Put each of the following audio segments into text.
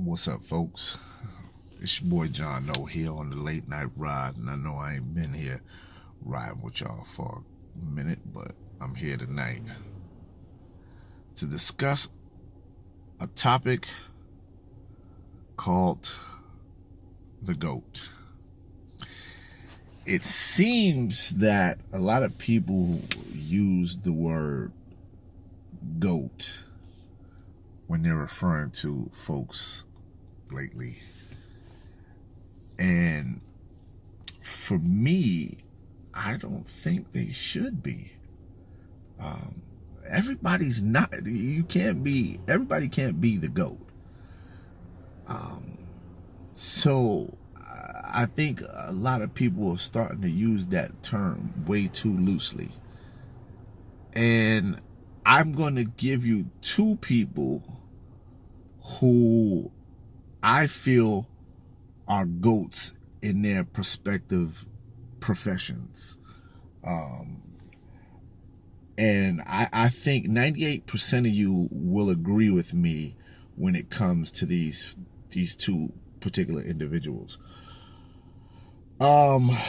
What's up, folks? It's your boy JohnOllie here on the late night ride, and I know I ain't been here riding with y'all for a minute, but I'm here tonight to discuss a topic called the GOAT. It seems that a lot of people use the word GOAT when they're referring to folks lately. And for me, I don't think they should be. Everybody's not, everybody can't be the GOAT. So I think a lot of people are starting to use that term way too loosely. And I'm going to give you two people who I feel are GOATs in their prospective professions. And I think 98% of you will agree with me when it comes to these two particular individuals. What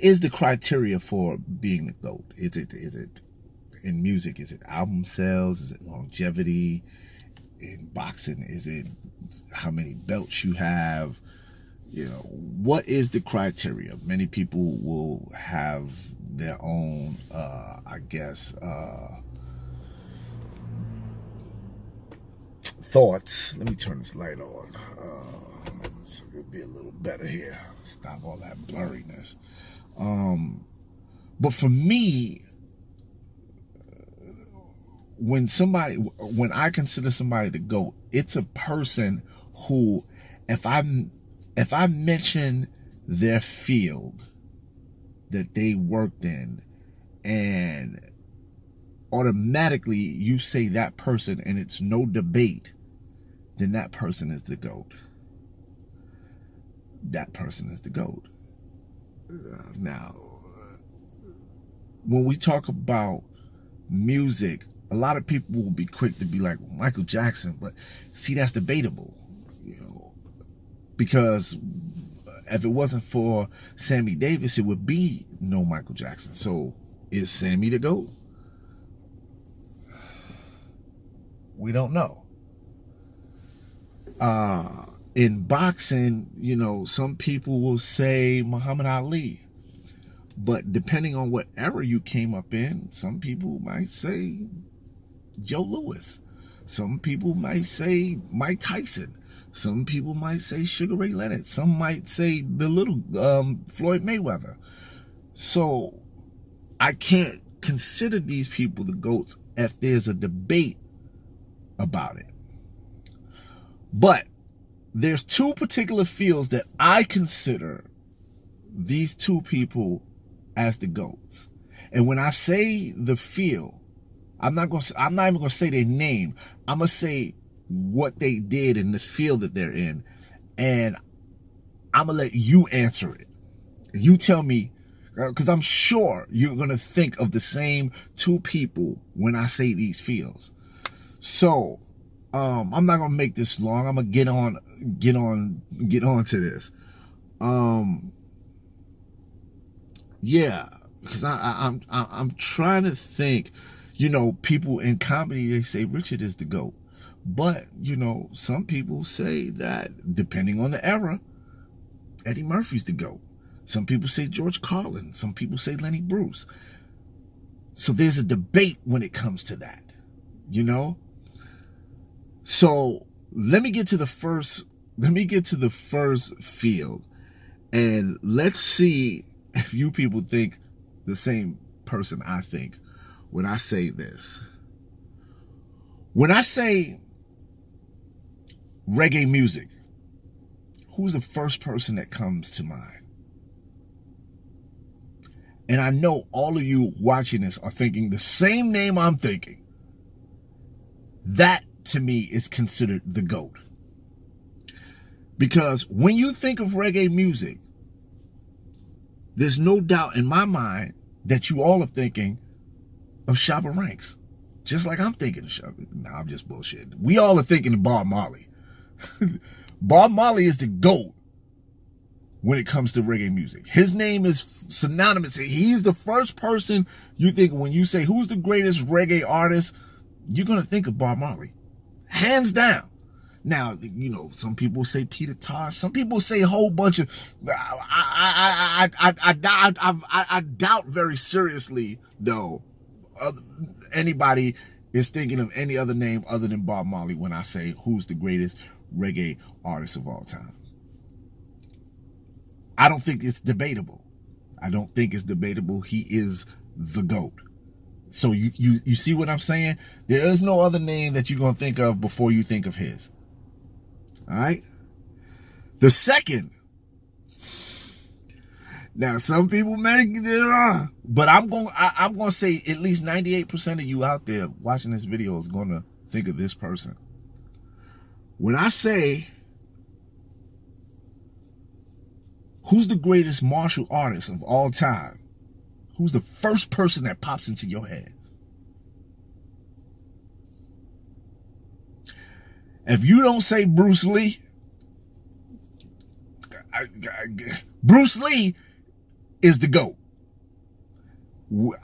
is the criteria for being the GOAT? Is it in music? Is it album sales? Is it longevity? In boxing, is it how many belts you have? You know, what is the criteria? Many people will have their own, thoughts. Let me turn this light on so it'll be a little better here. Stop all that blurriness. But for me, when I consider somebody the GOAT, it's a person who, if I mention their field that they worked in, and automatically you say that person and it's no debate, then that person is the GOAT. That person is the GOAT. Now, when we talk about music, a lot of people will be quick to be like, well, Michael Jackson, but see, that's debatable, because if it wasn't for Sammy Davis, it would be no Michael Jackson. So is Sammy the GOAT? We don't know. In boxing, some people will say Muhammad Ali. But depending on what era you came up in, some people might say Joe Louis. Some people might say Mike Tyson. Some people might say Sugar Ray Leonard. Some might say the little Floyd Mayweather. So I can't consider these people the GOATs if there's a debate about it. But there's two particular fields that I consider these two people as the GOATs. And when I say the field, I'm not even gonna say their name. I'm gonna say what they did in the field that they're in, and I'm gonna let you answer it. You tell me, because I'm sure you're gonna think of the same two people when I say these fields. So I'm not gonna make this long. I'm gonna get on to this. Yeah, because I'm trying to think. People in comedy, they say Richard is the GOAT. But, some people say that, depending on the era, Eddie Murphy's the GOAT. Some people say George Carlin. Some people say Lenny Bruce. So there's a debate when it comes to that, So let me get to the first field, and let's see if you people think the same person I think when I say this. When I say reggae music, who's the first person that comes to mind? And I know all of you watching this are thinking the same name I'm thinking. That, to me, is considered the GOAT. Because when you think of reggae music, there's no doubt in my mind that you all are thinking of Shabba Ranks. Just like I'm thinking of Sugar. Nah, I'm just bullshitting. We all are thinking of Bob Marley. Bob Marley is the GOAT when it comes to reggae music. His name is synonymous. He's the first person you think when you say who's the greatest reggae artist, you're going to think of Bob Marley. Hands down. Now, you know, some people say Peter Tosh. Some people say a whole bunch of... I doubt very seriously, though, anybody is thinking of any other name other than Bob Marley when I say who's the greatest reggae artist of all time. I don't think it's debatable. I don't think it's debatable. He is the GOAT. So you see what I'm saying? There is no other name that you're going to think of before you think of his. All right? The second. Now, some people may, but I'm going to say at least 98% of you out there watching this video is going to think of this person. When I say, who's the greatest martial artist of all time? Who's the first person that pops into your head? If you don't say Bruce Lee, Bruce Lee is the GOAT.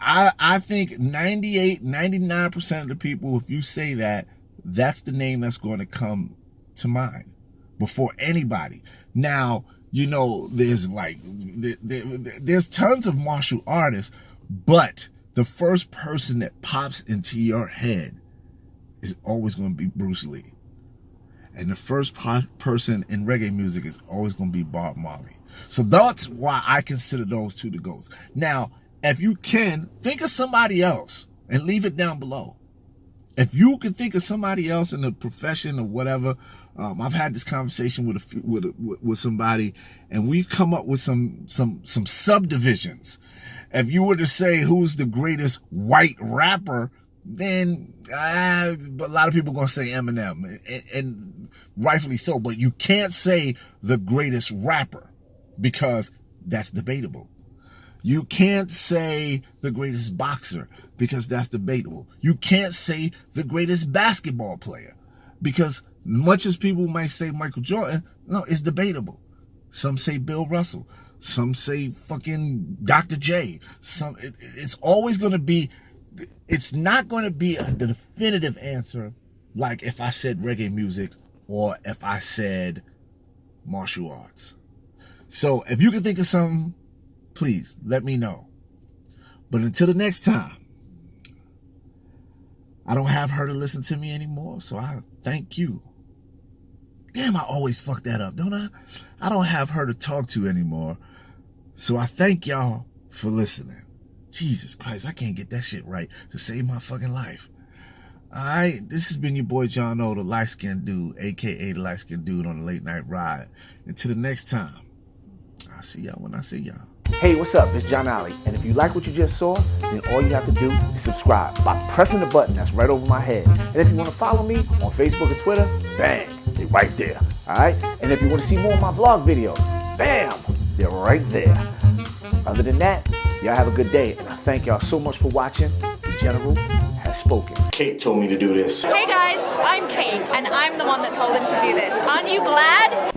I think 98, 99% of the people, if you say that, that's the name that's going to come to mind before anybody. Now, you know, there's like, there's tons of martial artists, but the first person that pops into your head is always going to be Bruce Lee. And the first person in reggae music is always going to be Bob Marley. So that's why I consider those two the GOATs. Now, if you can, think of somebody else and leave it down below. If you can think of somebody else in the profession or whatever, I've had this conversation with somebody, and we've come up with some subdivisions. If you were to say who's the greatest white rapper, then a lot of people are going to say Eminem, and rightfully so. But you can't say the greatest rapper because that's debatable. You can't say the greatest boxer because that's debatable. You can't say the greatest basketball player because much as people might say Michael Jordan, no, it's debatable. Some say Bill Russell. Some say fucking Dr. J. It's always going to be, it's not going to be a definitive answer like if I said reggae music or if I said martial arts. So if you can think of something, please let me know. But until the next time, I don't have her to listen to me anymore, so I thank you. Damn, I always fuck that up, don't I? I don't have her to talk to anymore, so I thank y'all for listening. Jesus Christ, I can't get that shit right to save my fucking life. All right, this has been your boy JohnOllie, the light-skinned dude, a.k.a. the light-skinned dude on the late night ride. Until the next time, I'll see y'all when I see y'all. Hey, what's up? It's JohnOllie, and if you like what you just saw, then all you have to do is subscribe by pressing the button that's right over my head. And if you want to follow me on Facebook and Twitter, bang, they're right there. All right? And if you want to see more of my vlog videos, bam, they're right there. Other than that, y'all have a good day, and I thank y'all so much for watching. The General has spoken. Kate told me to do this. Hey guys, I'm Kate, and I'm the one that told him to do this. Aren't you glad?